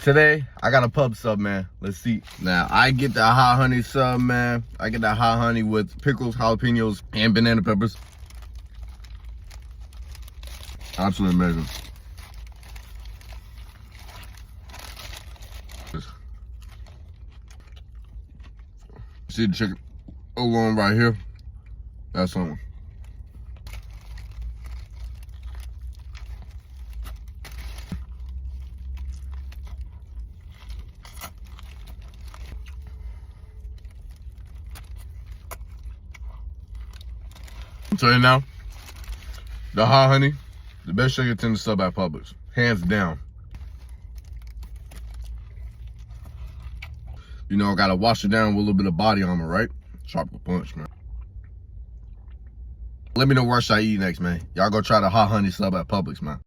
Today, I got a pub sub, man. Let's see. Now, I get the hot honey sub, man. I get that hot honey with pickles, jalapenos, and banana peppers. Absolutely amazing. See the chicken alone right here? That's something. I'm telling you now, the hot honey, the best chicken tender sub at Publix, hands down. You know, I gotta wash it down with a little bit of body armor, right? Tropical punch, man. Let me know where should I eat next, man. Y'all go try the hot honey sub at Publix, man.